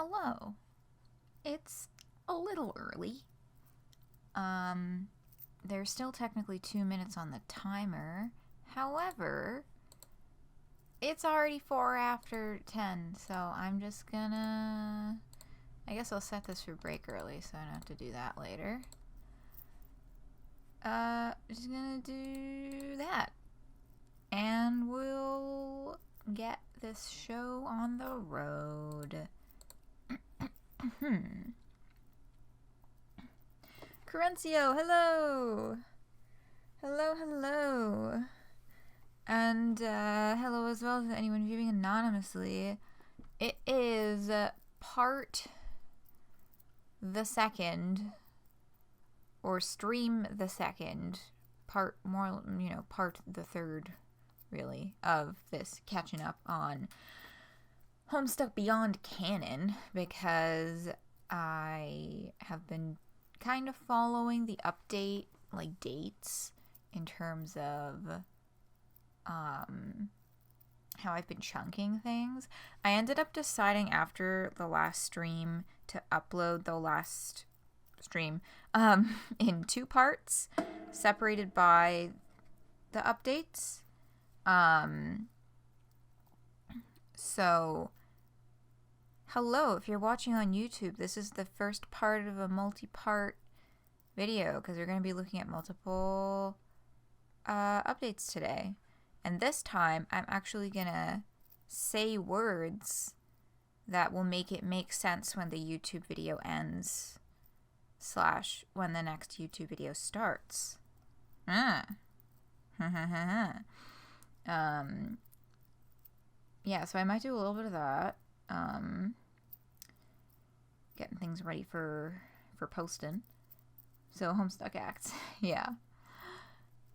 hello. It's a little early. There's still technically 2 minutes on the timer. However, it's already 4 after 10, so I'm just gonna... I guess I'll set this for break early so I don't have to do that later. Just gonna do that. And we'll get this show on the road. Carencio, hello! Hello. And hello as well to anyone viewing anonymously. It is part the second, or stream the second, part the third, really, of this catching up on Homestuck Beyond Canon, because I have been kind of following the update, like, dates in terms of how I've been chunking things. I ended up deciding after the last stream to upload the last stream in 2 parts, separated by the updates. So, hello, if you're watching on YouTube, this is the first part of a multi-part video, because we're going to be looking at multiple updates today. And this time, I'm actually going to say words that will make it make sense when the YouTube video ends, / when the next YouTube video starts. Yeah, so I might do a little bit of that. Getting things ready for posting. So Homestuck acts.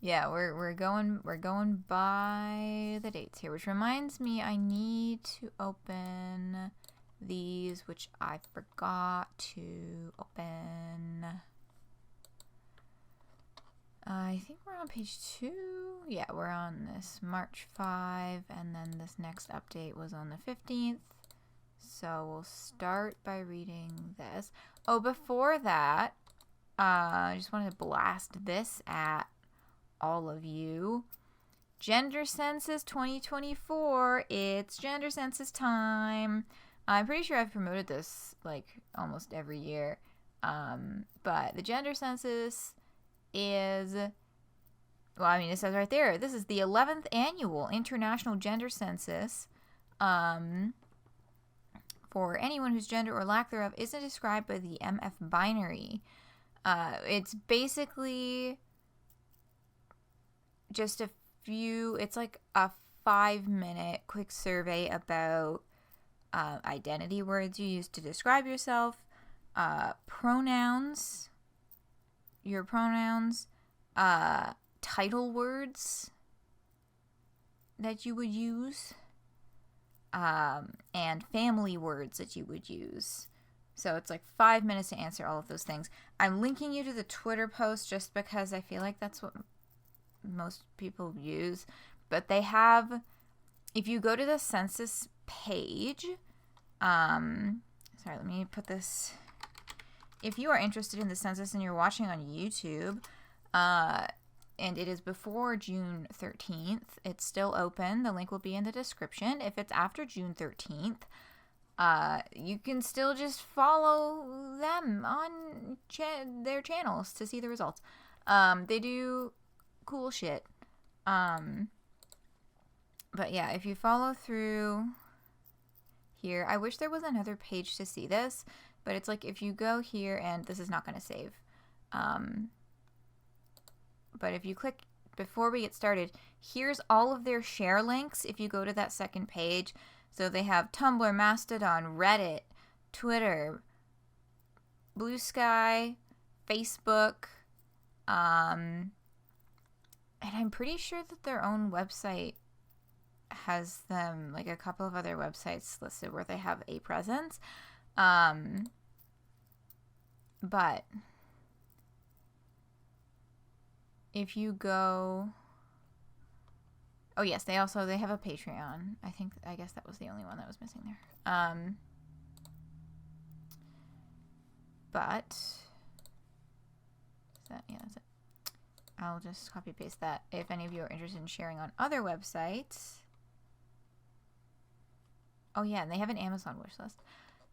Yeah, we're going by the dates here, which reminds me I need to open these, which I forgot to open. I think we're on page 2. Yeah, we're on this March 5, and then this next update was on the 15th. So we'll start by reading this. Oh, before that, I just wanted to blast this at all of you. Gender Census 2024. It's Gender Census time. I'm pretty sure I've promoted this like almost every year. But the Gender Census is, well, I mean, it says right there, this is the 11th annual International Gender Census. For anyone whose gender or lack thereof isn't described by the MF binary. It's basically just a few, it's like a 5-minute quick survey about identity words you use to describe yourself, pronouns, your pronouns, title words that you would use, and family words that you would use. So it's like 5 minutes to answer all of those things. I'm linking you to the Twitter post just because I feel like that's what most people use. But they have, if you go to the census page, sorry, let me put this. If you are interested in the census and you're watching on YouTube, and it is before June 13th, it's still open. The link will be in the description. If it's after June 13th, you can still just follow them on their channels to see the results. They do cool shit. But yeah, if you follow through here, I wish there was another page to see this, but it's like if you go here, and this is not going to save. But if you click, before we get started, here's all of their share links if you go to that second page. So they have Tumblr, Mastodon, Reddit, Twitter, Blue Sky, Facebook, and I'm pretty sure that their own website has them, like a couple of other websites listed where they have a presence. But if you go, oh yes, they have a Patreon. I guess that was the only one that was missing there. But yeah, that's it. I'll just copy paste that if any of you are interested in sharing on other websites. Oh yeah, and they have an Amazon wish list.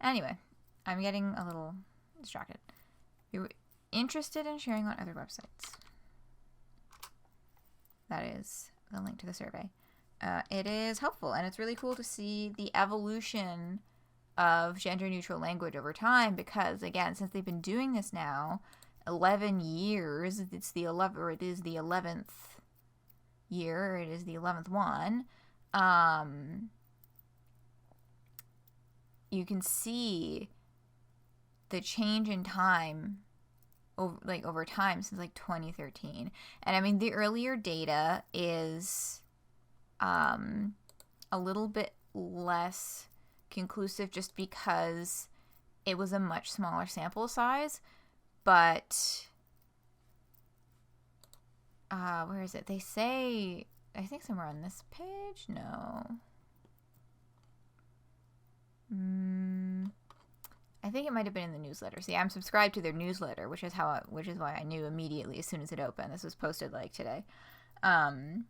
Anyway, I'm getting a little distracted. If you're interested in sharing on other websites, that is the link to the survey. It is helpful, and it's really cool to see the evolution of gender-neutral language over time, because again, since they've been doing this now 11 years, it is the 11th year, it is the 11th one, you can see the change in time over time since like 2013. And I mean, the earlier data is a little bit less conclusive just because it was a much smaller sample size. But where is it? They say, I think somewhere on this page. No. I think it might have been in the newsletter. See, I'm subscribed to their newsletter, which is why I knew immediately as soon as it opened. This was posted like today. Something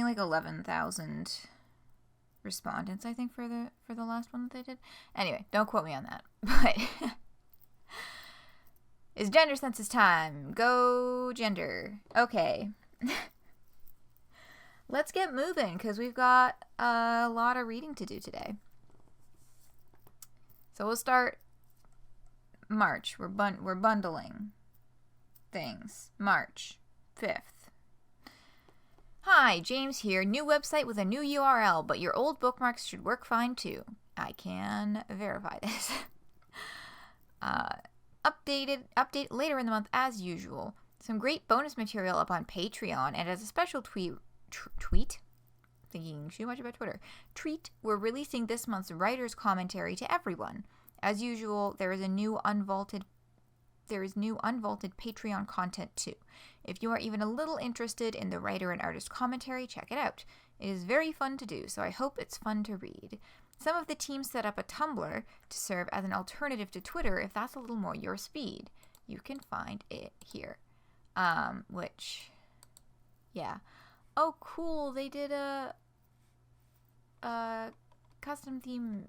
like 11,000 respondents, I think, for the last one that they did. Anyway, don't quote me on that. But it's gender census time. Go gender. Okay. Let's get moving, because we've got a lot of reading to do today. So we'll start March. We're bundling things. March 5th. Hi, James here. New website with a new URL, but your old bookmarks should work fine too. I can verify this. Update later in the month as usual. Some great bonus material up on Patreon, and as a special treat, thinking too much about Twitter, we're releasing this month's writer's commentary to everyone. As usual, there is new unvaulted Patreon content too. If you are even a little interested in the writer and artist commentary, check it out. It is very fun to do, so I hope it's fun to read. Some of the teams set up a Tumblr to serve as an alternative to Twitter if that's a little more your speed. You can find it here. Yeah. Oh, cool. They did a custom theme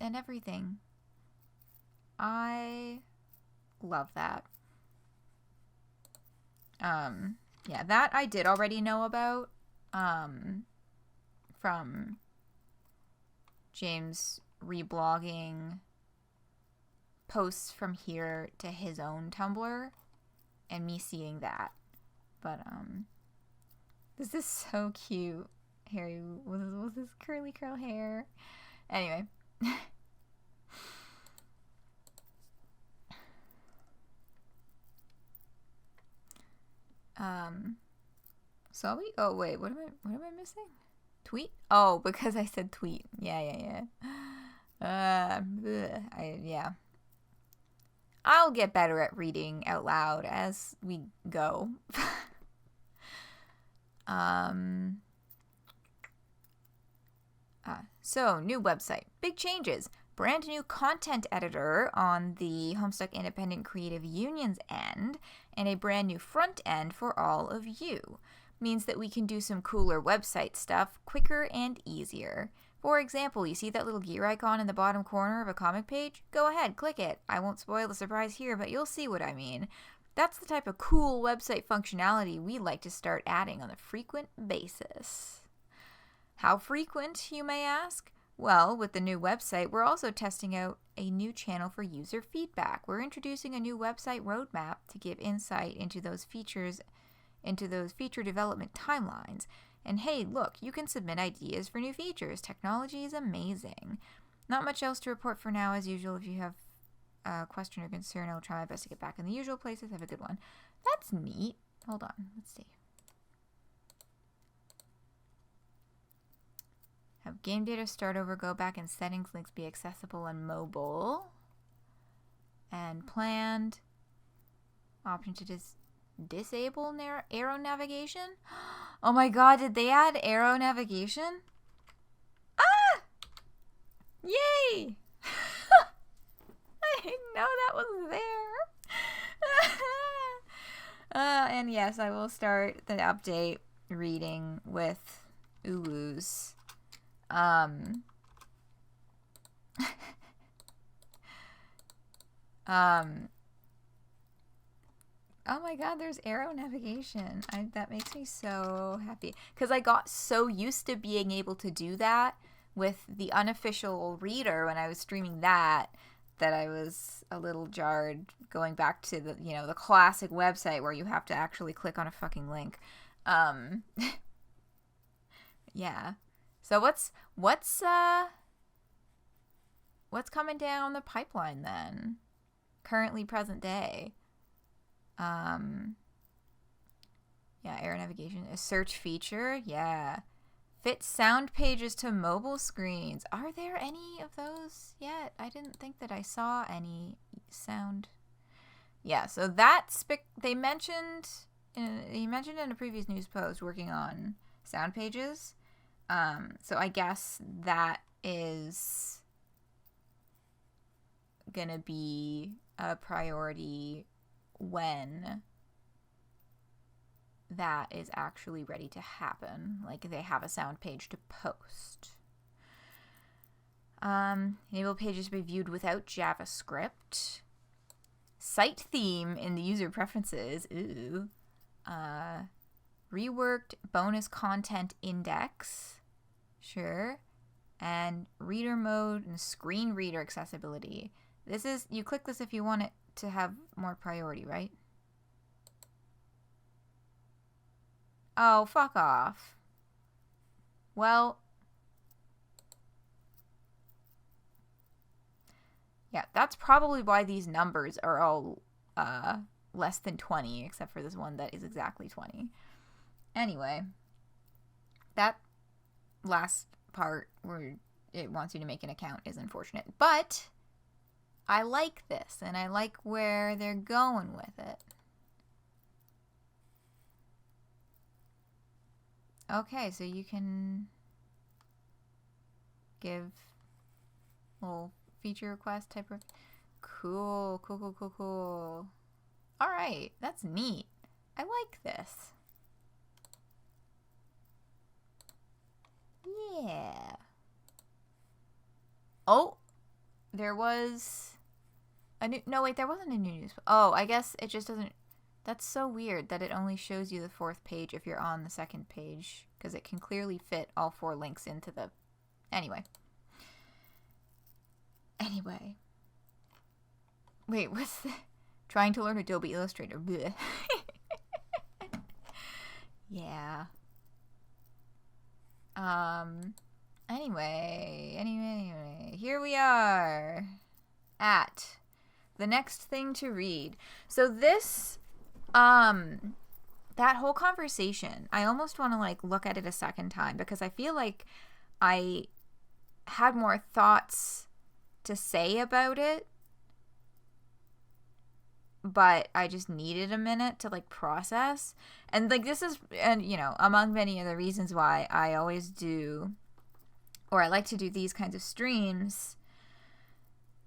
and everything. I love that. Yeah, that I did already know about, from James reblogging posts from here to his own Tumblr and me seeing that. But, this is so cute. Harry with his curly curl hair. Anyway. Oh wait, what am I missing? Tweet? Oh, because I said tweet. Yeah. Yeah. I'll get better at reading out loud as we go. So, new website. Big changes. Brand new content editor on the Homestuck Independent Creative Union's end, and a brand new front end for all of you. Means that we can do some cooler website stuff quicker and easier. For example, you see that little gear icon in the bottom corner of a comic page? Go ahead, click it. I won't spoil the surprise here, but you'll see what I mean. That's the type of cool website functionality we like to start adding on a frequent basis. How frequent, you may ask? Well, with the new website, we're also testing out a new channel for user feedback. We're introducing a new website roadmap to give insight into those feature development timelines. And hey, look, you can submit ideas for new features. Technology is amazing. Not much else to report for now. As usual, if you have a question or concern, I'll try my best to get back in the usual places. Have a good one. That's neat. Hold on. Let's see. Have game data start over, go back in settings, links be accessible on mobile. And planned. Option to disable arrow navigation? Oh my god, did they add arrow navigation? Ah! Yay! that was there. And yes, I will start the update reading with Uwus. Oh my god, there's arrow navigation. That makes me so happy. Because I got so used to being able to do that with the unofficial reader when I was streaming that I was a little jarred going back to the, the classic website where you have to actually click on a fucking link. Yeah. So what's coming down the pipeline then? Currently present day. Yeah, arrow navigation, a search feature. Yeah. Fit sound pages to mobile screens. Are there any of those yet? I didn't think that I saw any sound. Yeah, so that's they mentioned in a previous news post working on sound pages. So I guess that is gonna be a priority when that is actually ready to happen. Like, they have a sound page to post. Enable pages to be viewed without JavaScript. Site theme in the user preferences. Ooh. Reworked bonus content index. Sure. And reader mode and screen reader accessibility. You click this if you want it to have more priority, right? Oh, fuck off. Well, yeah, that's probably why these numbers are all less than 20, except for this one that is exactly 20. Anyway, that last part where it wants you to make an account is unfortunate, but I like this, and I like where they're going with it. Okay, so you can give little feature request type of... Cool. Alright, that's neat. I like this. Yeah. Oh, there was a new... No, wait, there wasn't a new news. Oh, I guess it just doesn't... That's so weird that it only shows you the 4th page if you're on the 2nd page, because it can clearly fit all 4 links into the... Anyway. Wait, what's the... Trying to learn Adobe Illustrator. Blech. Yeah. Anyway. Here we are at the next thing to read. So this... that whole conversation, I almost want to look at it a second time, because I feel like I had more thoughts to say about it, but I just needed a minute to process. And this is, and among many other reasons why I always do, or I like to do these kinds of streams,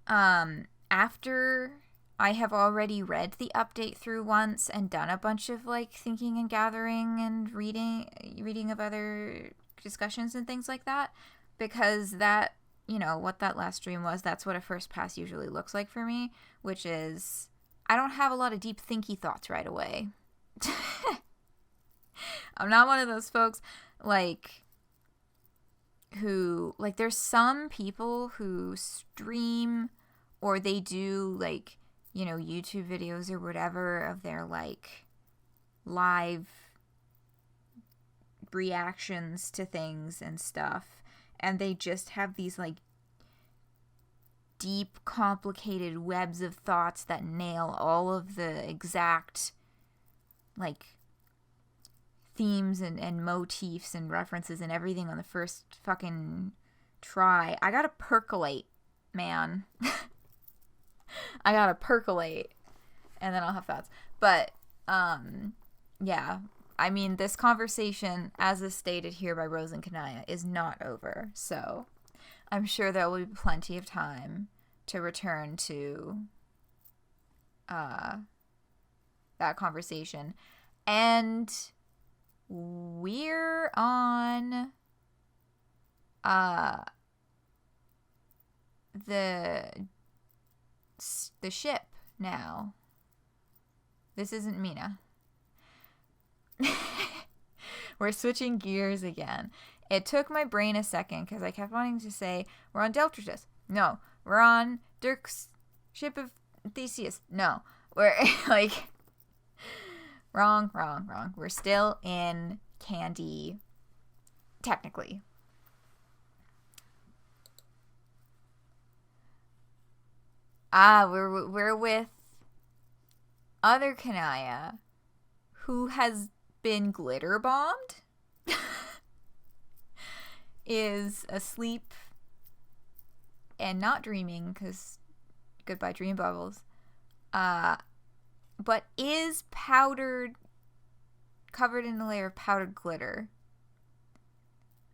after I have already read the update through once and done a bunch of thinking and gathering and reading of other discussions and things like that, because that, what that last stream was, that's what a first pass usually looks like for me, which is I don't have a lot of deep thinky thoughts right away. I'm not one of those folks who there's some people who stream or they do YouTube videos or whatever of their live reactions to things and stuff, and they just have these deep, complicated webs of thoughts that nail all of the exact themes and motifs and references and everything on the first fucking try. I gotta percolate, man. I gotta percolate, and then I'll have thoughts. But, yeah. I mean, this conversation, as is stated here by Rose and Kanaya, is not over. So, I'm sure there will be plenty of time to return to that conversation. And we're on the ship now. This isn't Mina. We're switching gears again. It took my brain a second because I kept wanting to say we're on Deltratus. No, we're on Dirk's ship of Theseus. No, we're like wrong. We're still in Candy, technically. We're with other Kanaya, who has been glitter bombed, is asleep and not dreaming because goodbye dream bubbles, but is powdered, covered in a layer of powdered glitter,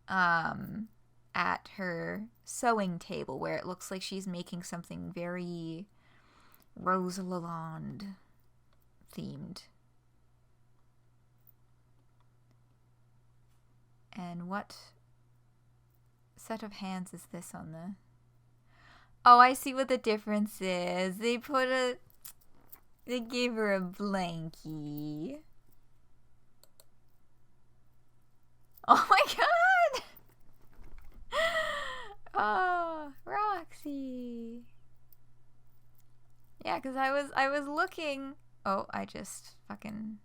at her sewing table where it looks like she's making something very Rose Lalonde themed. And what set of hands is this on the... Oh, I see what the difference is. They gave her a blankie. Oh my god! Oh, Roxy. Yeah, because I was looking... Oh, I just fucking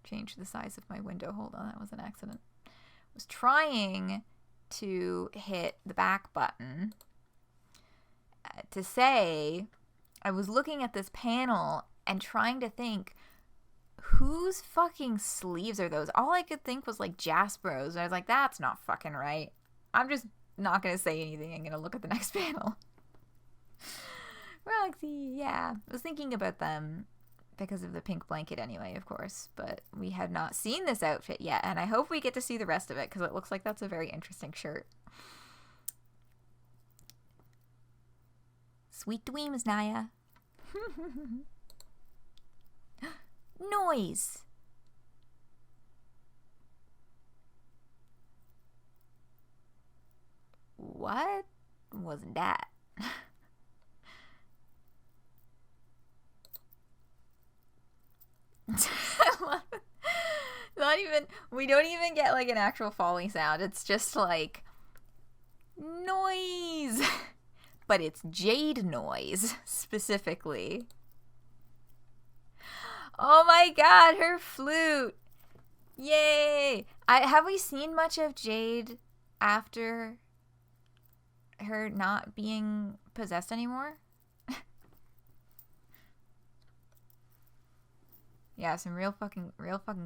changed the size of my window. Hold on, that was an accident. I was trying to hit the back button to say I was looking at this panel and trying to think whose fucking sleeves are those? All I could think was like Jasper's. And I was like, that's not fucking right. I'm just not going to say anything. I'm going to look at the next panel. Roxy, yeah. I was thinking about them because of the pink blanket anyway, of course. But we had not seen this outfit yet. And I hope we get to see the rest of it because it looks like that's a very interesting shirt. Sweet dreams, Naya. Noise. What was that? Not even, we don't even get like an actual falling sound. It's just like noise. But it's jade noise specifically. Oh my god, her flute. Yay. Have we seen much of Jade after her not being possessed anymore? Yeah, some real fucking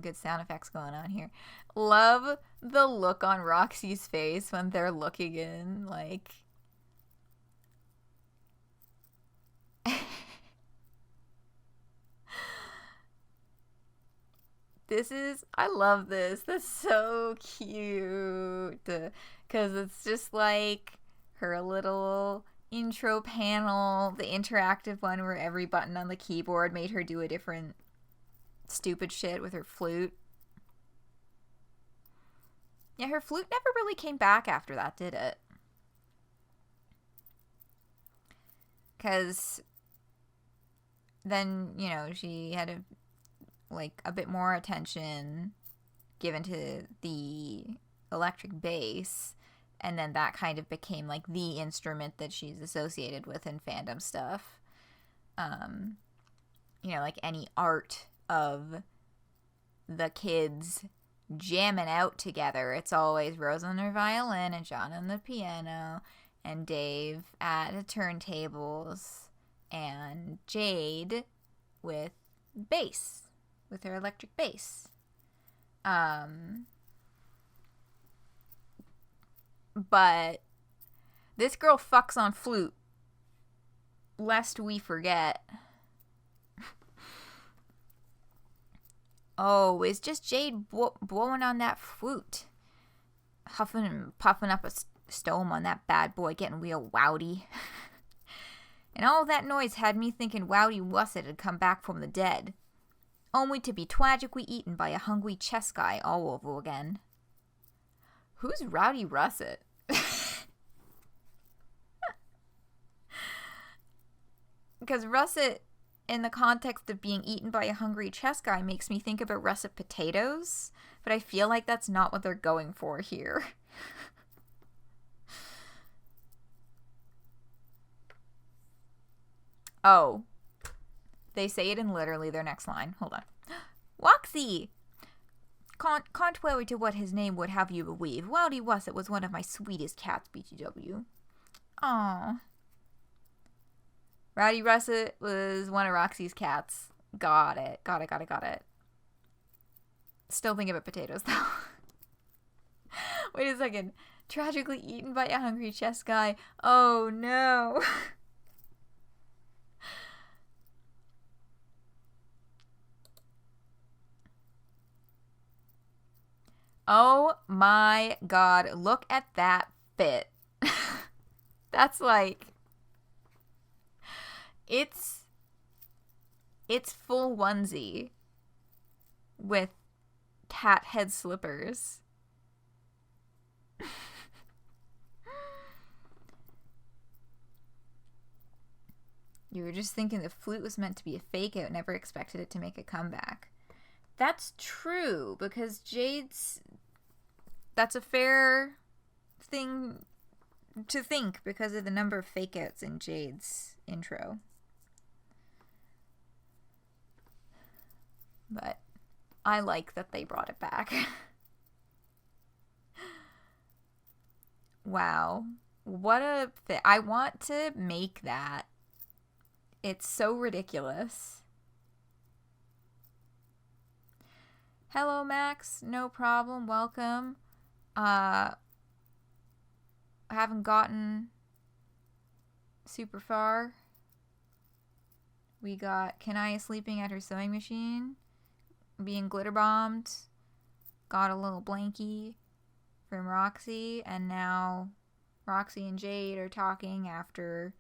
good sound effects going on here. Love the look on Roxy's face when they're looking in, like... I love this. That's so cute. Because it's just like her little intro panel, the interactive one where every button on the keyboard made her do a different stupid shit with her flute. Yeah, her flute never really came back after that, did it? Because then, you know, she had a bit more attention given to the electric bass, and then that kind of became like the instrument that she's associated with in fandom stuff. You know, like any art of the kids jamming out together, it's always Rose on her violin and John on the piano and Dave at the turntables and Jade with bass, with her electric bass. But this girl fucks on flute, lest we forget. Oh, it's just Jade blowing on that flute. Huffing and puffing up a stone on that bad boy, getting real wowdy. and all that noise had me thinking Rowdy Russet had come back from the dead, only to be tragically eaten by a hungry chess guy all over again. Who's Rowdy Russet? Because Russet, in the context of being eaten by a hungry chess guy, makes me think about russet potatoes, but I feel like that's not what they're going for here. Oh. They say it in literally their next line. Hold on. Woxy! Contrary to what his name would have you believe, Rowdy Russet was one of my sweetest cats, BTW. Aww. Rowdy Russet was one of Roxy's cats. Got it. Got it. Still thinking about potatoes, though. Wait a second. Tragically eaten by a hungry chess guy. Oh, no. Oh, my God. Look at that fit. That's like... It's full onesie with cat head slippers. You were just thinking the flute was meant to be a fake out, never expected it to make a comeback. That's true, because Jade's... That's a fair thing to think because of the number of fake outs in Jade's intro. But I like that they brought it back. Wow. What a fit. I want to make that. It's so ridiculous. Hello, Max. No problem. Welcome. I haven't gotten super far. We got Kanaya sleeping at her sewing machine, being glitter bombed, got a little blankie from Roxy, and now Roxy and Jade are talking after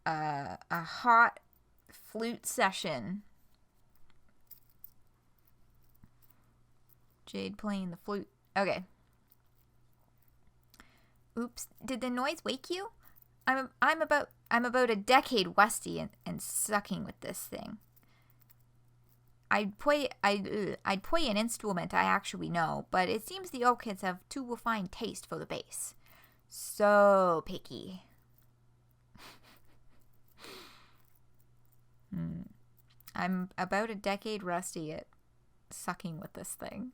a hot flute session. Jade playing the flute. Okay. Oops, did the noise wake you? I'm about a decade rusty and sucking with this thing. I'd play an instrument I actually know, but it seems the old kids have too refined taste for the bass. So picky. I'm about a decade rusty at sucking with this thing.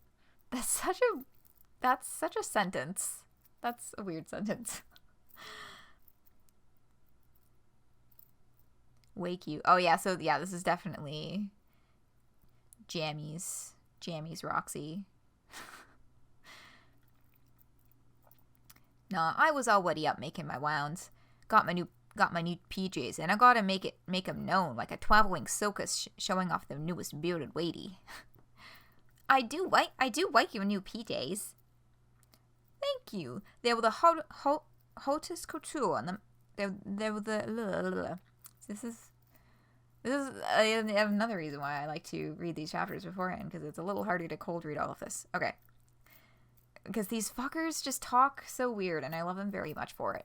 That's such a sentence. That's a weird sentence. Wake you. Oh yeah, so yeah, this is definitely Jammies Roxy. Nah, I was already up making my rounds. Got my new PJs, and I gotta make them known like a traveling circus showing off the newest bearded lady. I do like your new PJs. Thank you. They were the hottest couture on them. They were the. This is another reason why I like to read these chapters beforehand, because it's a little harder to cold read all of this. Okay. Because these fuckers just talk so weird, and I love them very much for it.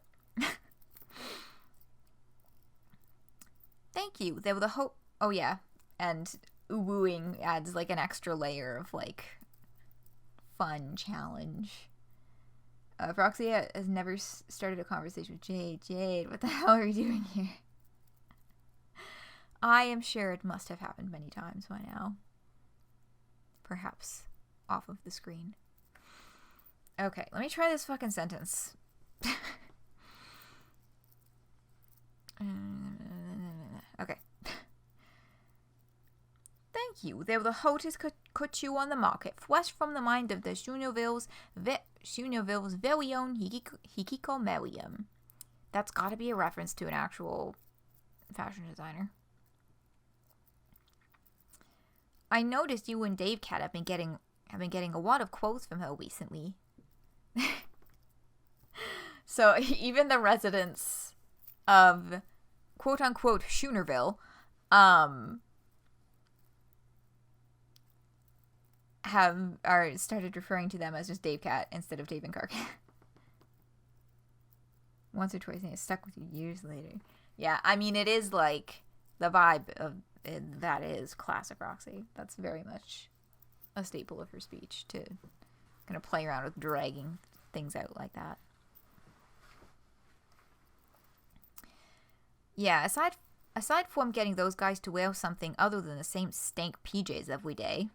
Thank you. They were the Oh yeah, and wooing adds like an extra layer of like fun challenge. Roxy has never started a conversation with Jade. Jade, what the hell are you doing here? I am sure it must have happened many times by now. Perhaps off of the screen. Okay, let me try this fucking sentence. Okay. Thank you. They were the hottest couture on the market, fresh from the mind of the Shuneville's very own Hikiko Merriam. That's got to be a reference to an actual fashion designer. I noticed you and Dave Cat have been getting a lot of quotes from her recently. So even the residents of quote-unquote Schoonerville, started referring to them as just Dave Cat instead of Dave and Carcat. Once or twice, and it stuck with you years later. Yeah, I mean, it is like the vibe of it, that is classic Roxy. That's very much a staple of her speech, to kind of play around with dragging things out like that. Yeah, aside from getting those guys to wear something other than the same stank PJs every day,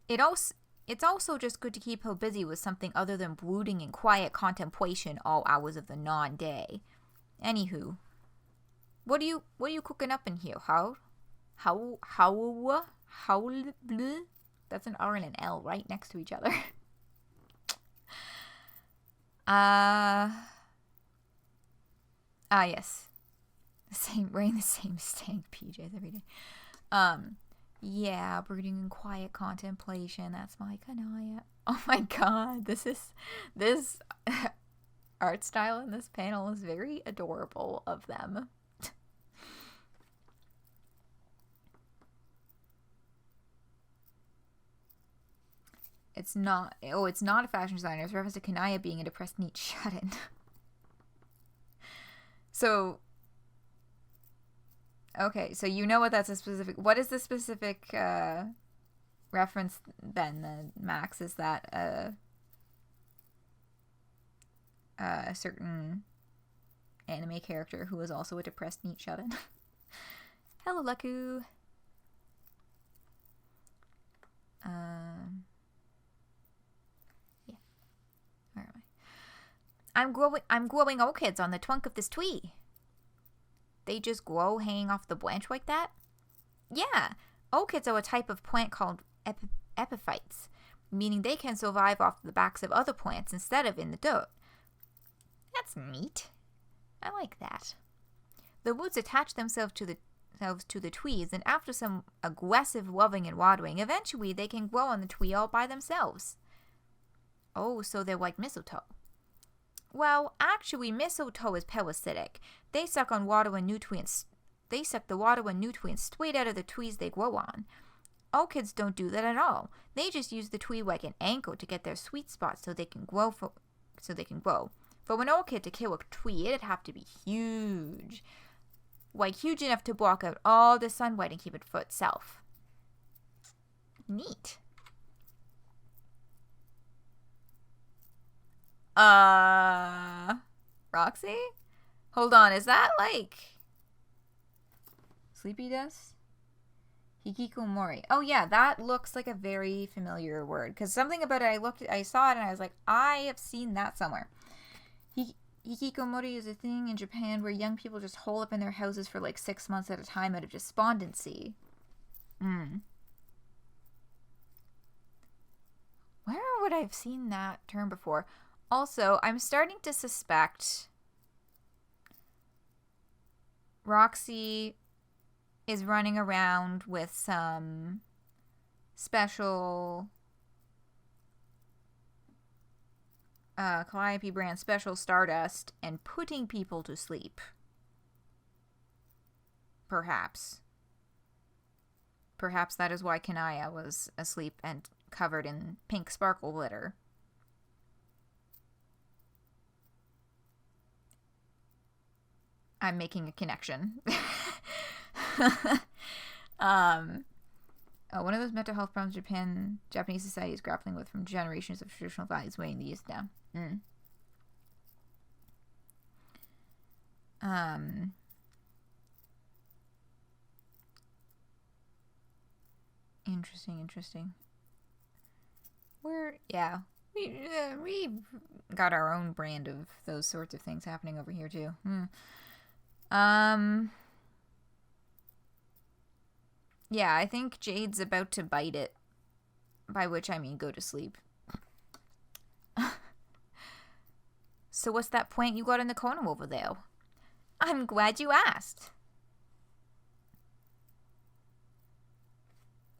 it's also just good to keep her busy with something other than brooding in quiet contemplation all hours of the non-day. Anywho, what are you cooking up in here, how? That's an R and an L right next to each other. Yes. Wearing the same stank PJs every day. Yeah, brooding in quiet contemplation. That's my Kanaya. Oh my god, this art style in this panel is very adorable of them. It's not a fashion designer. It's a reference to Kanaya being a depressed, neat shut-in. So, okay, so you know what that's a specific... What is the specific reference then, Max? Is that a certain anime character who is also a depressed, neat shut-in? Hello, Leku. Yeah. Where am I? I'm growing orchids on the trunk of this tree. They just grow hanging off the branch like that? Yeah, orchids are a type of plant called epiphytes, meaning they can survive off the backs of other plants instead of in the dirt. That's neat. I like that. The roots attach themselves to the trees, and after some aggressive loving and watering, eventually they can grow on the tree all by themselves. Oh, so they're like mistletoe. Well, actually, mistletoe is parasitic. They suck on water and nutrients. They suck the water and nutrients straight out of the trees they grow on. Orchids don't do that at all. They just use the tree like an anchor to get their sweet spot so they can grow. For an orchid to kill a tree, it'd have to be huge. Like huge enough to block out all the sunlight and keep it for itself. Neat. Roxy? Hold on, is that like Sleepy Dust? Hikikomori. Oh yeah, that looks like a very familiar word. Because something about it, I saw it and I was like, I have seen that somewhere. Hikikomori is a thing in Japan where young people just hole up in their houses for like 6 months at a time out of despondency. Where would I have seen that term before? Also, I'm starting to suspect Roxy is running around with some special Calliope brand special stardust and putting people to sleep. Perhaps. Perhaps that is why Kanaya was asleep and covered in pink sparkle glitter. I'm making a connection. One of those mental health problems Japanese society is grappling with from generations of traditional values weighing the youth down. Interesting. We got our own brand of those sorts of things happening over here too. Yeah, I think Jade's about to bite it, by which I mean go to sleep. So what's that plant you got in the corner over there? I'm glad you asked.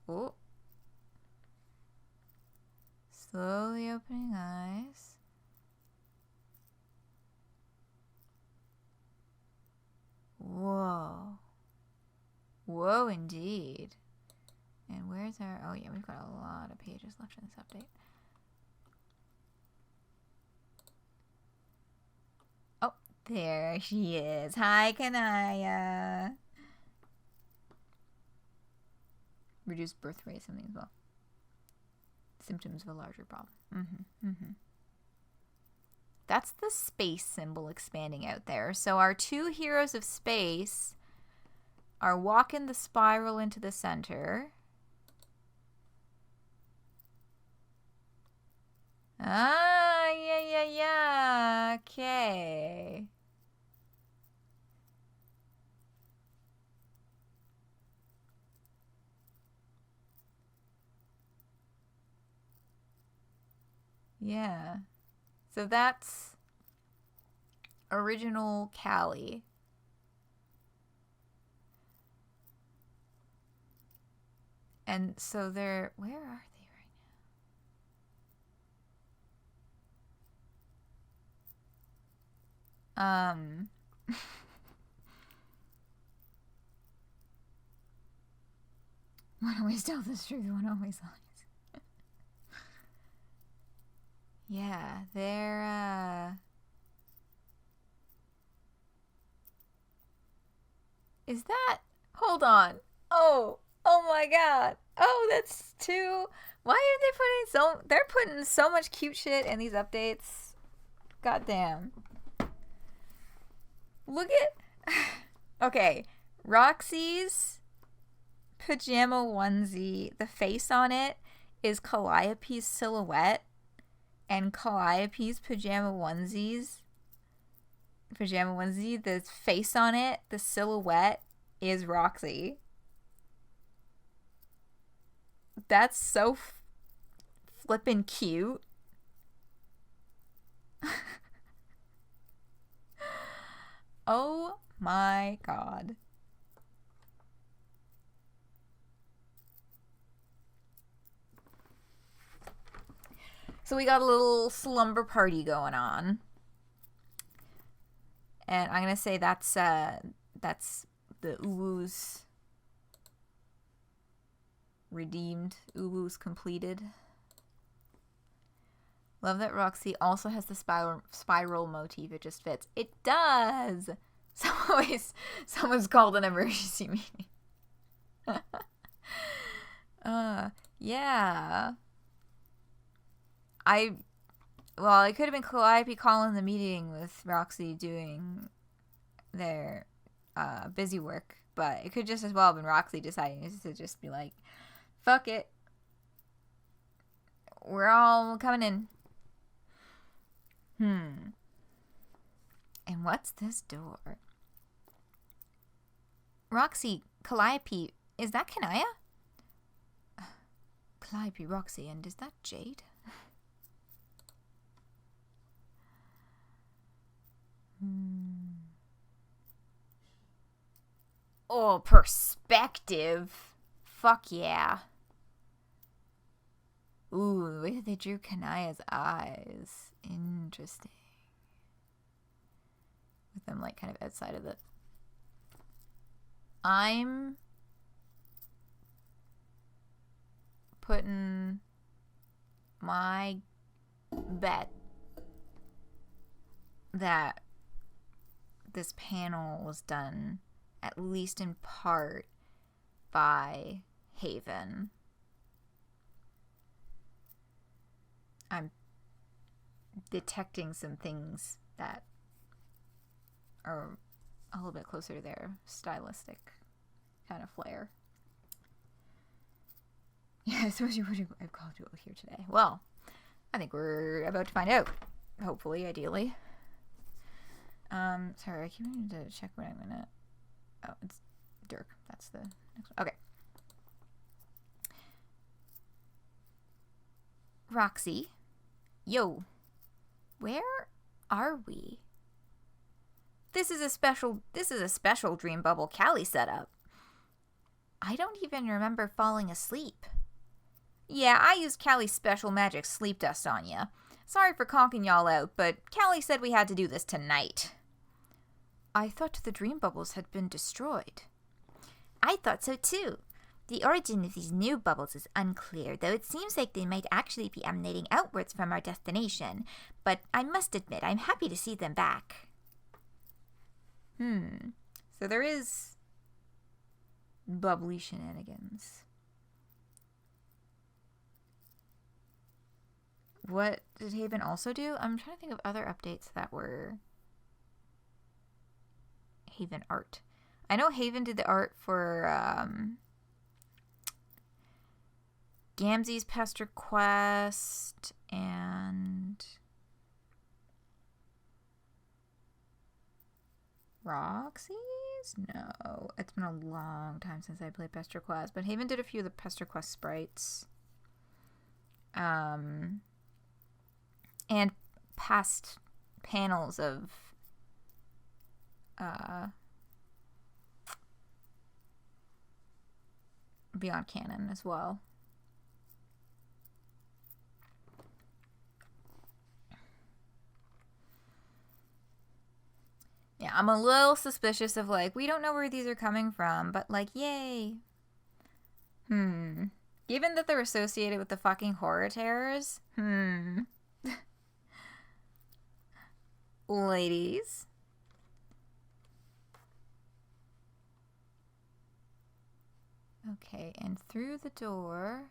Oh. Slowly opening eyes. Oh, indeed. And where's our... Oh, yeah, we've got a lot of pages left in this update. Oh, there she is. Hi, Kanaya. Reduced birth rate, something as well. Symptoms of a larger problem. That's the space symbol expanding out there. So our two heroes of space are walking the spiral into the center. Ah, yeah. Okay. Yeah. So that's original Callie. And so they're... Where are they right now? One always tells the truth, one always lies. Yeah, they're, Is that... Hold on. Oh my god. Oh, that's too... Why are they putting so... They're putting so much cute shit in these updates. God damn. Look at... Okay. Roxy's pajama onesie, the face on it is Calliope's silhouette. And Calliope's pajama onesie, the face on it, the silhouette is Roxy. That's so flippin' cute. Oh my god. So we got a little slumber party going on. And I'm going to say that's the Uwu's redeemed. Uwu's completed. Love that Roxy also has the spiral motif. It just fits. It does! Someone's called an emergency meeting. Yeah. Well, it could have been Calliope calling the meeting with Roxy doing their busy work, but it could just as well have been Roxy deciding to just be like, fuck it. We're all coming in. And what's this door? Roxy, Calliope, is that Kanaya? Calliope, Roxy, and is that Jade? Oh, perspective. Fuck yeah. Ooh, the way that they drew Kanaya's eyes. Interesting. With them, like, kind of outside of the... I'm putting my bet that this panel was done, at least in part, by Haven. I'm detecting some things that are a little bit closer to their stylistic kind of flair. Yeah, I suppose you would have called you here today. Well, I think we're about to find out. Hopefully, ideally. Sorry, I keep needing to check what I'm gonna... Oh, it's Dirk. That's the next one. Okay. Roxy. Yo. Where are we? This is a special Dream Bubble Callie setup. I don't even remember falling asleep. Yeah, I used Callie's special magic sleep dust on ya. Sorry for conking y'all out, but Callie said we had to do this tonight. I thought the dream bubbles had been destroyed. I thought so too. The origin of these new bubbles is unclear, though it seems like they might actually be emanating outwards from our destination. But I must admit, I'm happy to see them back. So there is bubbly shenanigans. What did Haven also do? I'm trying to think of other updates that were Haven art. I know Haven did the art for Gamzee's Pester Quest and Roxy's? No, it's been a long time since I played Pester Quest, but Haven did a few of the Pester Quest sprites. And past panels of Beyond Canon as well. Yeah, I'm a little suspicious of, like, we don't know where these are coming from, but, like, yay. Given that they're associated with the fucking horror terrors, ladies. Okay, and through the door.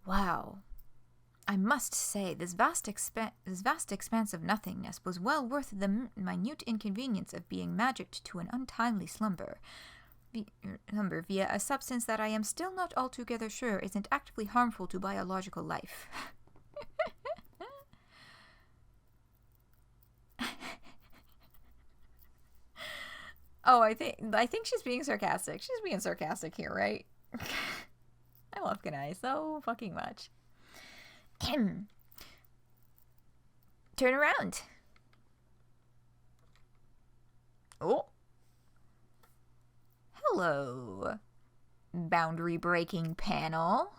Wow. I must say, this vast expanse of nothingness was well worth the minute inconvenience of being magicked to an untimely slumber via a substance that I am still not altogether sure isn't actively harmful to biological life. Oh, I think she's being sarcastic. She's being sarcastic here, right? I love Kanai so fucking much. Turn around. Oh. Hello, boundary breaking panel.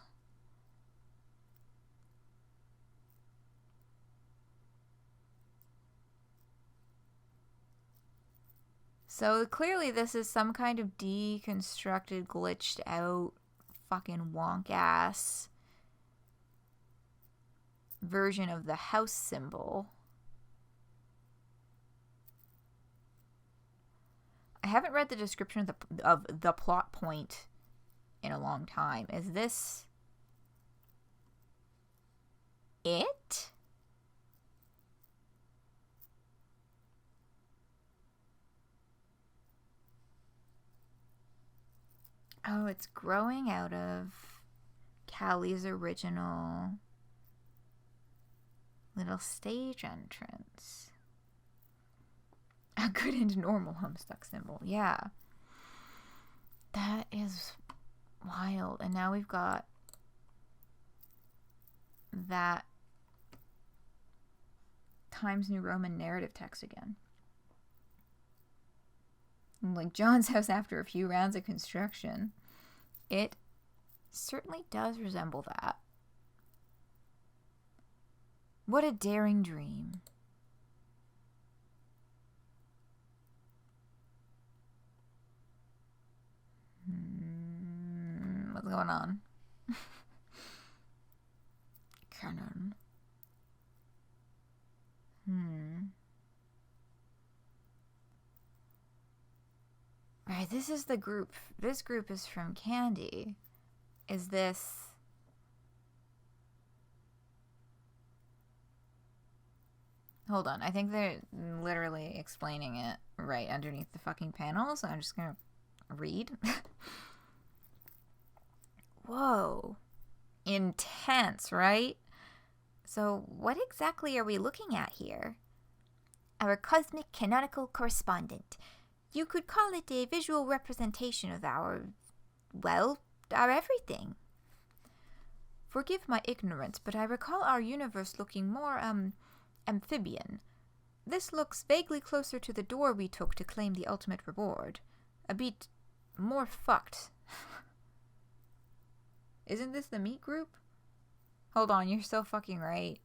So clearly this is some kind of deconstructed, glitched out, fucking wonk ass version of the house symbol. I haven't read the description of the plot point in a long time. Is this it? Oh, it's growing out of Callie's original little stage entrance. A good and normal Homestuck symbol. Yeah. That is wild. And now we've got that Times New Roman narrative text again. Like John's house after a few rounds of construction. It certainly does resemble that. What a daring dream. What's going on? Canon. Right, this is the group. This group is from Candy. Is this... Hold on, I think they're literally explaining it right underneath the fucking panel, so I'm just gonna read. Whoa. Intense, right? So what exactly are we looking at here? Our cosmic canonical correspondent. You could call it a visual representation of our everything. Forgive my ignorance, but I recall our universe looking more, amphibian. This looks vaguely closer to the door we took to claim the ultimate reward. A bit more fucked. Isn't this the meat group? Hold on, you're so fucking right.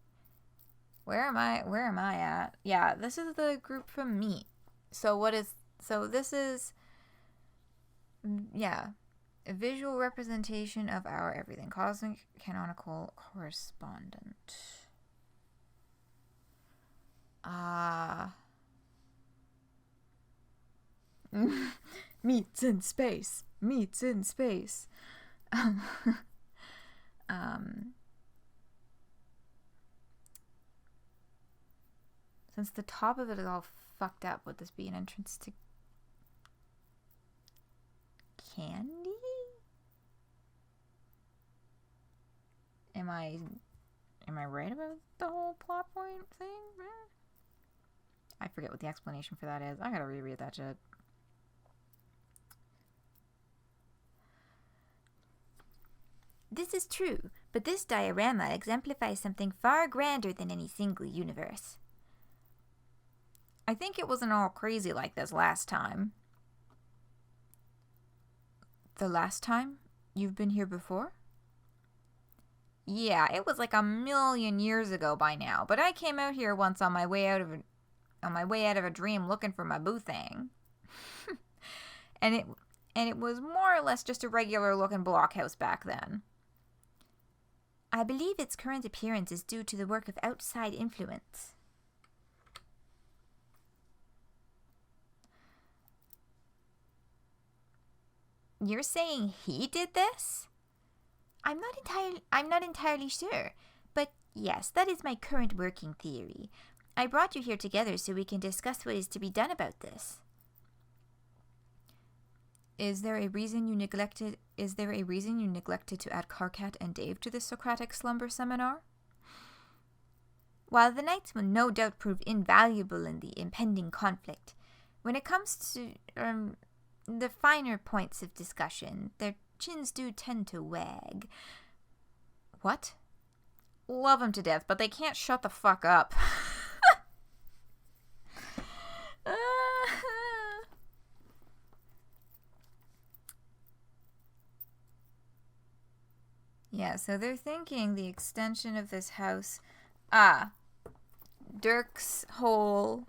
Where am I at? Yeah, this is the group from Meet. This is, yeah, a visual representation of our everything. Cosmic canonical correspondent. Meets in space. Meets in space. Since the top of it is all fucked up, would this be an entrance to candy? Am I right about the whole plot point thing? I forget what the explanation for that is. I gotta reread that shit. This is true, but this diorama exemplifies something far grander than any single universe. I think it wasn't all crazy like this last time. The last time? You've been here before? Yeah, it was like 1,000,000 years ago by now, but I came out here once on my way out of a dream looking for my boo thing. and it was more or less just a regular looking blockhouse back then. I believe its current appearance is due to the work of outside influence. You're saying he did this? I'm not entirely sure, but yes, that is my current working theory. I brought you here together so we can discuss what is to be done about this. Is there a reason you neglected to add Karkat and Dave to the Socratic Slumber Seminar? While the knights will no doubt prove invaluable in the impending conflict, when it comes to the finer points of discussion, their chins do tend to wag. What? Love them to death, but they can't shut the fuck up. Yeah, so they're thinking the extension of this house. Dirk's whole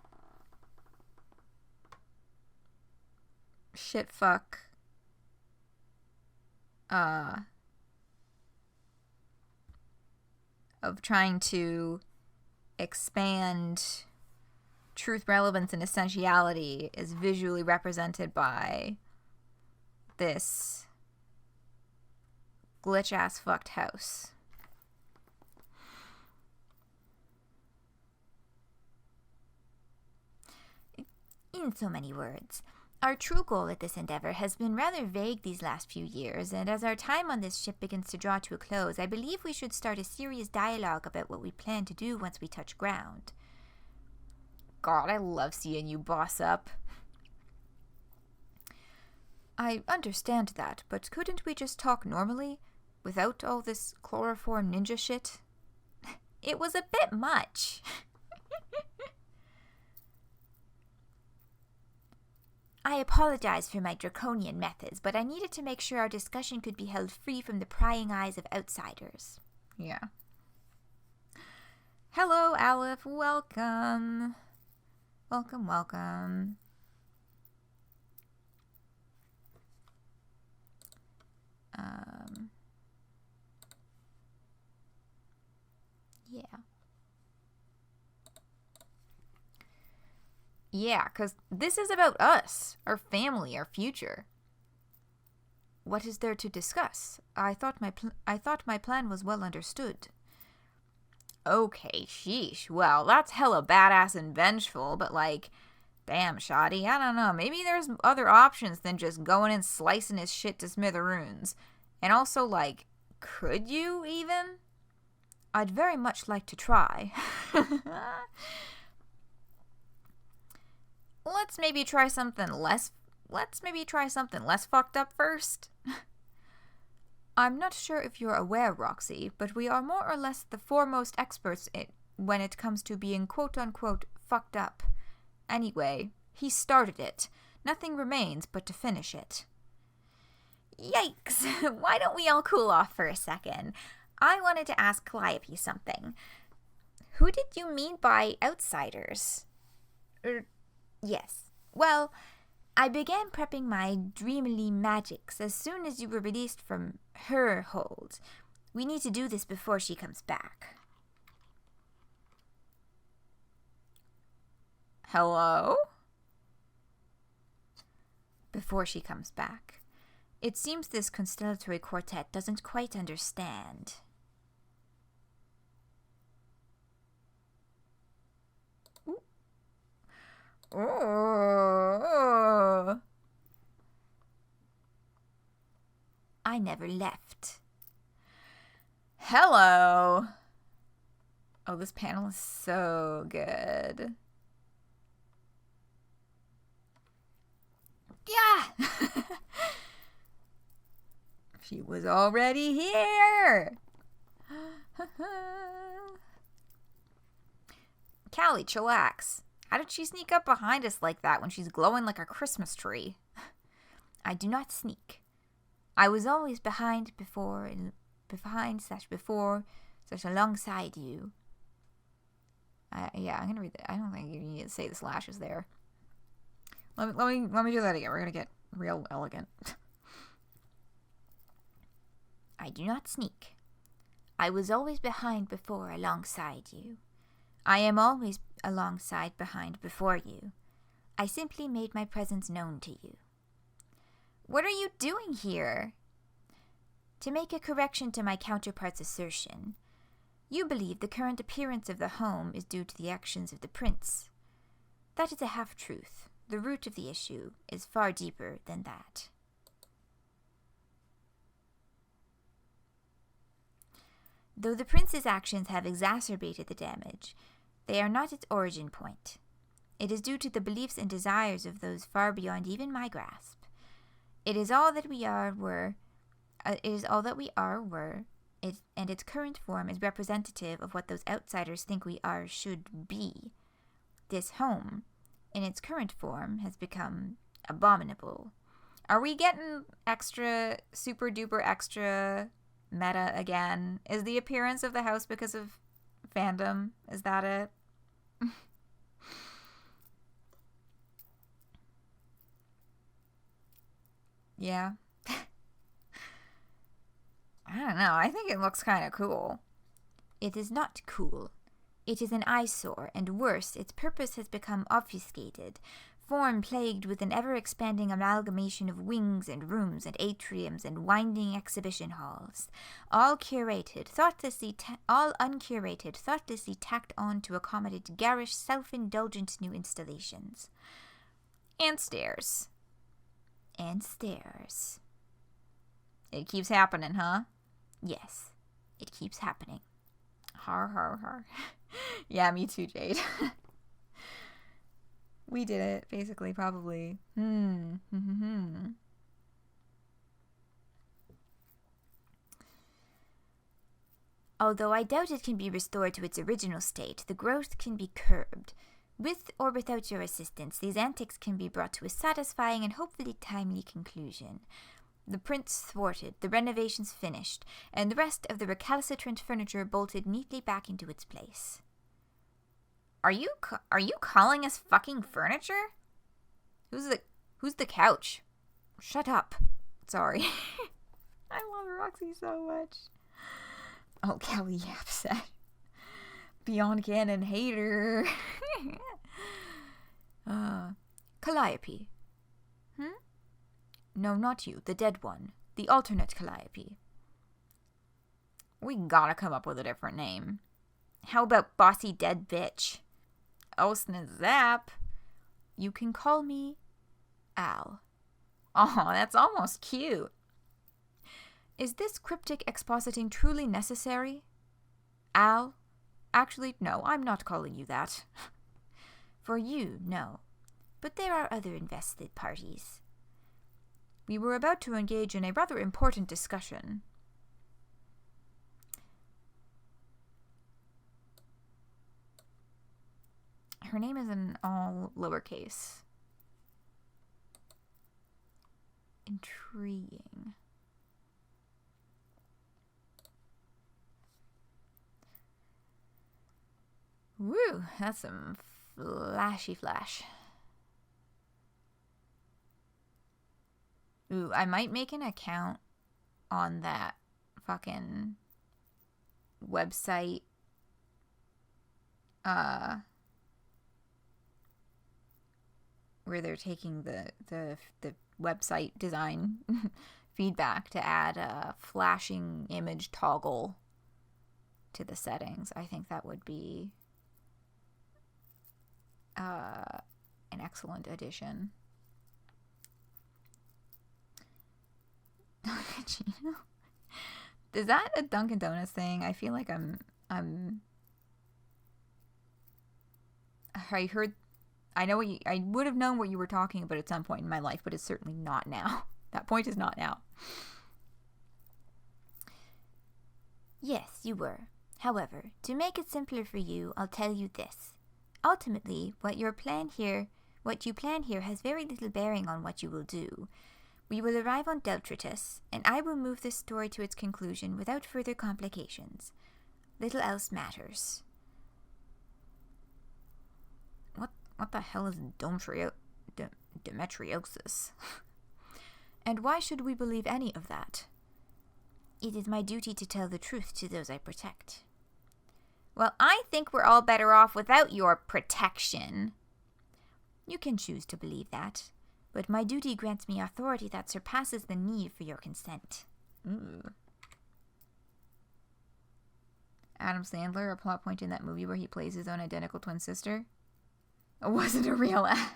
shit fuck of trying to expand truth, relevance, and essentiality is visually represented by this glitch-ass fucked house. In so many words, our true goal at this endeavor has been rather vague these last few years, and as our time on this ship begins to draw to a close, I believe we should start a serious dialogue about what we plan to do once we touch ground. God, I love seeing you boss up. I understand that, but couldn't we just talk normally, without all this chloroform ninja shit? It was a bit much. I apologize for my draconian methods, but I needed to make sure our discussion could be held free from the prying eyes of outsiders. Yeah. Hello, Aleph. Welcome. Welcome. Yeah. Yeah, because this is about us, our family, our future. What is there to discuss? I thought my plan was well understood. Okay, sheesh. Well, that's hella badass and vengeful, but like, damn, shoddy. I don't know. Maybe there's other options than just going and slicing his shit to smithereens. And also, like, could you even? I'd very much like to try. Let's maybe try something less fucked up first. I'm not sure if you're aware, Roxy, but we are more or less the foremost experts when it comes to being quote-unquote fucked up. Anyway, he started it. Nothing remains but to finish it. Yikes! Why don't we all cool off for a second? I wanted to ask Calliope something. Who did you mean by outsiders? Yes. Well, I began prepping my dreamily magics as soon as you were released from her hold. We need to do this before she comes back. Hello? Before she comes back. It seems this constellatory quartet doesn't quite understand. Oh. I never left. Hello. Oh, this panel is so good. Yeah! She was already here. Callie, chillax. How did she sneak up behind us like that when she's glowing like a Christmas tree? I do not sneak. I was always behind / alongside you. Yeah, I'm gonna read that. I don't think you need to say the slashes there. Let me do that again. We're gonna get real elegant. I do not sneak. I was always behind before alongside you. I am always alongside behind before you. I simply made my presence known to you. What are you doing here? To make a correction to my counterpart's assertion, you believe the current appearance of the home is due to the actions of the prince. That is a half-truth. The root of the issue is far deeper than that. Though the prince's actions have exacerbated the damage, they are not its origin point. It is due to the beliefs and desires of those far beyond even my grasp. It is all that we are, were. And its current form is representative of what those outsiders think we are should be. This home, in its current form, has become abominable. Are we getting extra, super duper extra meta again? Is the appearance of the house because of fandom? Is that it? Yeah. I don't know. I think it looks kind of cool. It is not cool. It is an eyesore, and worse, its purpose has become obfuscated, form plagued with an ever-expanding amalgamation of wings and rooms and atriums and winding exhibition halls, all uncurated, thoughtlessly tacked on to accommodate garish, self-indulgent new installations. And stairs. And stairs. It keeps happening, huh? Yes, it keeps happening. Har, har, har. Yeah, me too, Jade. We did it, basically, probably. Although I doubt it can be restored to its original state, the growth can be curbed. With or without your assistance, these antics can be brought to a satisfying and hopefully timely conclusion. The prince thwarted, the renovations finished, and the rest of the recalcitrant furniture bolted neatly back into its place. Are you calling us fucking furniture? Who's the couch? Shut up. Sorry. I love Roxy so much. Oh, Kelly Yapset. Beyond Canon hater. Calliope. No, not you. The dead one. The alternate Calliope. We gotta come up with a different name. How about Bossy Dead Bitch? Oh, snazap. You can call me Al. Oh, that's almost cute. Is this cryptic expositing truly necessary? Al? Actually, no, I'm not calling you that. For you, no. But there are other invested parties. We were about to engage in a rather important discussion. Her name is in all lowercase. Intriguing. Woo, that's some flashy flash. Ooh, I might make an account on that fucking website. Where they're taking the website design feedback to add a flashing image toggle to the settings. I think that would be an excellent addition. Is that a Dunkin' Donuts thing? I feel like I know I would have known what you were talking about at some point in my life, but it's certainly not now. That point is not now. Yes, you were. However, to make it simpler for you, I'll tell you this. Ultimately, what you plan here has very little bearing on what you will do. We will arrive on Deltritus, and I will move this story to its conclusion without further complications. Little else matters. What the hell is Demetriosis? And why should we believe any of that? It is my duty to tell the truth to those I protect. Well, I think we're all better off without your protection. You can choose to believe that, but my duty grants me authority that surpasses the need for your consent. Ooh. Adam Sandler, a plot point in that movie where he plays his own identical twin sister. It wasn't a real ad.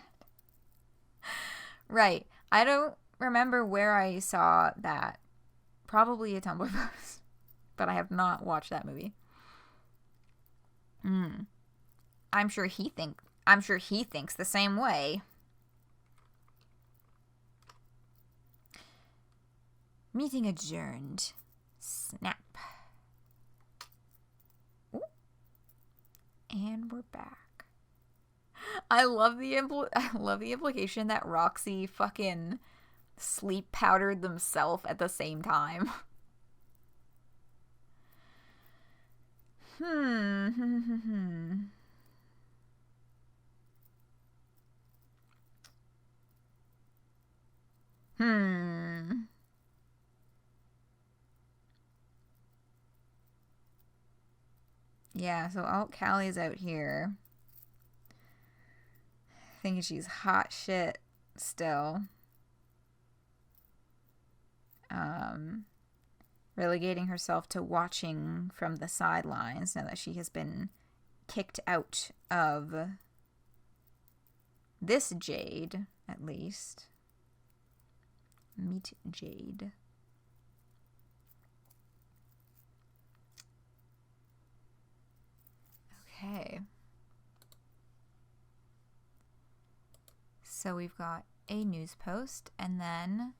Right. I don't remember where I saw that. Probably a Tumblr post. But I have not watched that movie. I'm sure he thinks the same way. Meeting adjourned. Snap. Ooh. And we're back. I love the implication that Roxy fucking sleep powdered themselves at the same time. Yeah, so Alt Callie's out here. Thinking she's hot shit still. Relegating herself to watching from the sidelines now that she has been kicked out of this Jade, at least. Meet Jade. Okay. So we've got a news post, and then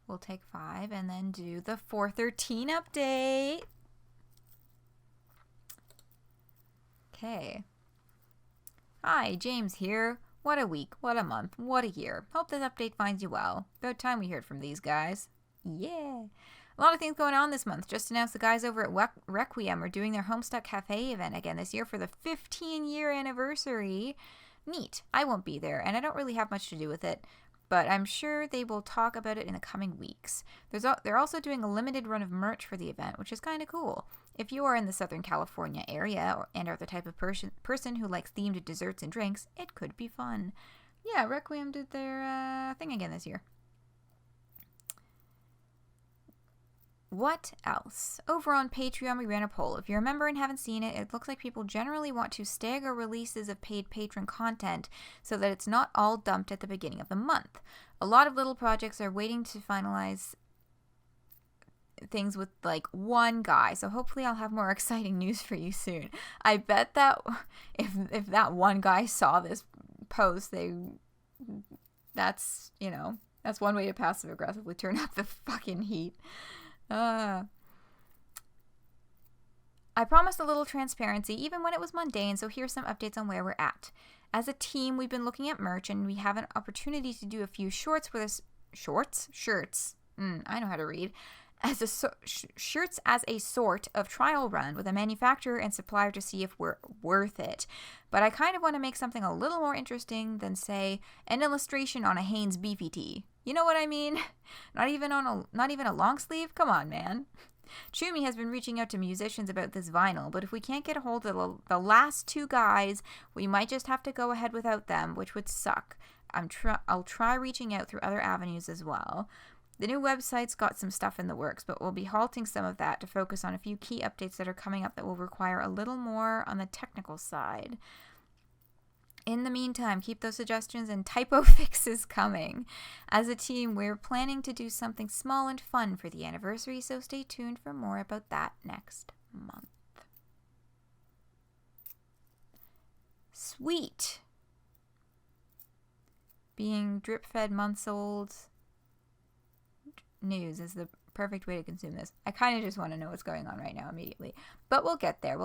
we'll take 5 and then do the 413 update. Okay. Hi, James here. What a week, what a month, what a year. Hope this update finds you well. About time we heard from these guys. Yeah. A lot of things going on this month. Just announced the guys over at Requiem are doing their Homestuck Cafe event again this year for the 15-year anniversary. Neat. I won't be there, and I don't really have much to do with it, but I'm sure they will talk about it in the coming weeks. They're also doing a limited run of merch for the event, which is kind of cool. If you are in the Southern California area and are the type of person who likes themed desserts and drinks, it could be fun. Yeah, Requiem did their thing again this year. What else? Over on Patreon, we ran a poll. If you're a member and haven't seen it, it looks like people generally want to stagger releases of paid patron content so that it's not all dumped at the beginning of the month. A lot of little projects are waiting to finalize things with like one guy, so hopefully I'll have more exciting news for you soon. I bet that if that one guy saw this post, that's one way to passive aggressively turn up the fucking heat. I promised a little transparency even when it was mundane, so here's some updates on where we're at. As a team, we've been looking at merch, and we have an opportunity to do a few shirts. I know how to read. as a shirts as a sort of trial run with a manufacturer and supplier to see if we're worth it. But I kind of want to make something a little more interesting than, say, an illustration on a Hanes beefy tee. You know what I mean? Not even a long sleeve? Come on, man. Chumi has been reaching out to musicians about this vinyl, but if we can't get a hold of the last two guys, we might just have to go ahead without them, which would suck. I'll try reaching out through other avenues as well. The new website's got some stuff in the works, but we'll be halting some of that to focus on a few key updates that are coming up that will require a little more on the technical side. In the meantime, keep those suggestions and typo fixes coming. As a team, we're planning to do something small and fun for the anniversary, so stay tuned for more about that next month. Sweet. Being drip-fed months old news is the perfect way to consume this. I kind of just want to know what's going on right now immediately. But we'll get there.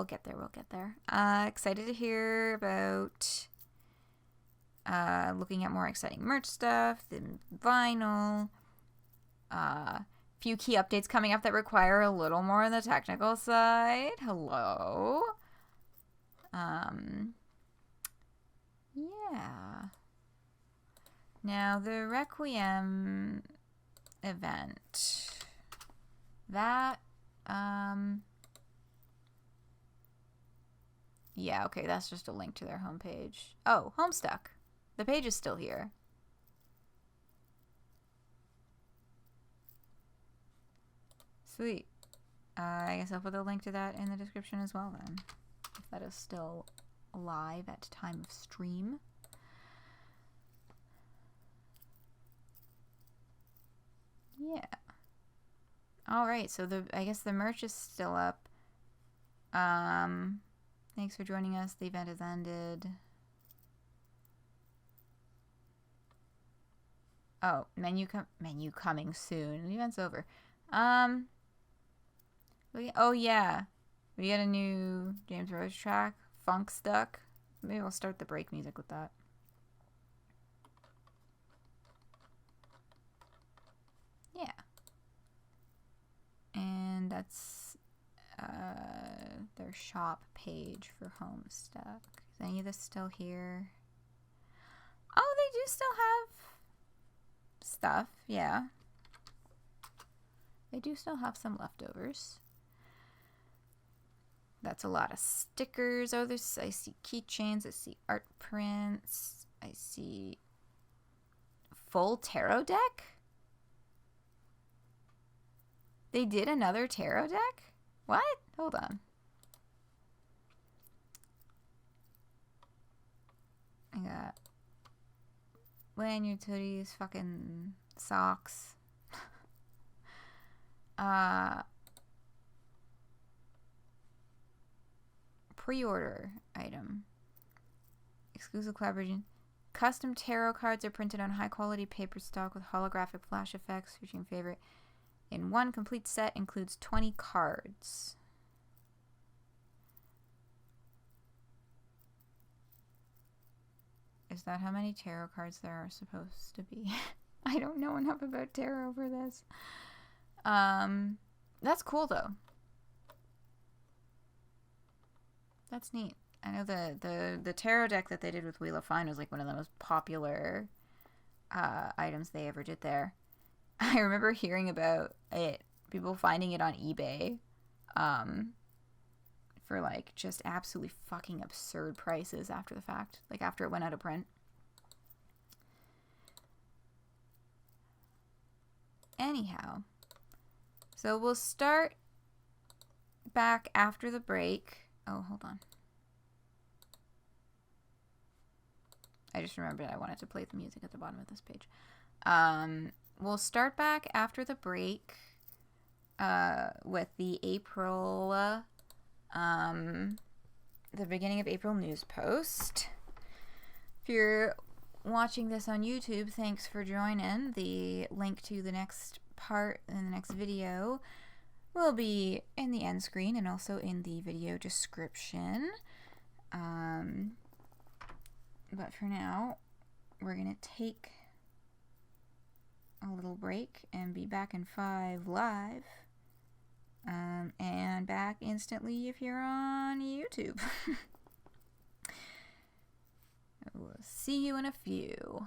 Excited to hear about looking at more exciting merch stuff, the vinyl, few key updates coming up that require a little more on the technical side. Hello. Yeah. Now, the Requiem event. That, yeah, okay, that's just a link to their homepage. Oh, Homestuck. The page is still here. Sweet. I guess I'll put a link to that in the description as well then. If that is still live at time of stream. Yeah. Alright, so I guess the merch is still up. Thanks for joining us. The event has ended. Oh, menu coming soon. The event's over. Oh yeah. We got a new James Rose track, Homestuck. Maybe we'll start the break music with that. Yeah. And that's their shop page for Homestuck. Is any of this still here? Oh, they do still have stuff, yeah. They do still have some leftovers. That's a lot of stickers. Oh, I see keychains, I see art prints, I see full tarot deck? They did another tarot deck? What? Hold on. I got lanyards, hoodies, fucking socks. Pre-order item. Exclusive collaboration. Custom tarot cards are printed on high-quality paper stock with holographic flash effects featuring favorite. In one complete set includes 20 cards. Is that how many tarot cards there are supposed to be? I don't know enough about tarot for this. That's cool though. That's neat. I know the tarot deck that they did with Wheel of Fine was like one of the most popular items they ever did there. I remember hearing about it, people finding it on eBay, for like just absolutely fucking absurd prices after the fact, like after it went out of print. Anyhow, so we'll start back after the break. Oh, hold on. I just remembered I wanted to play the music at the bottom of this page. We'll start back after the break with the April, the beginning of April news post. If you're watching this on YouTube, thanks for joining. The link to the next part in the next video will be in the end screen and also in the video description. But for now, we're going to take a little break and be back in 5 live. And back instantly if you're on YouTube. We'll see you in a few.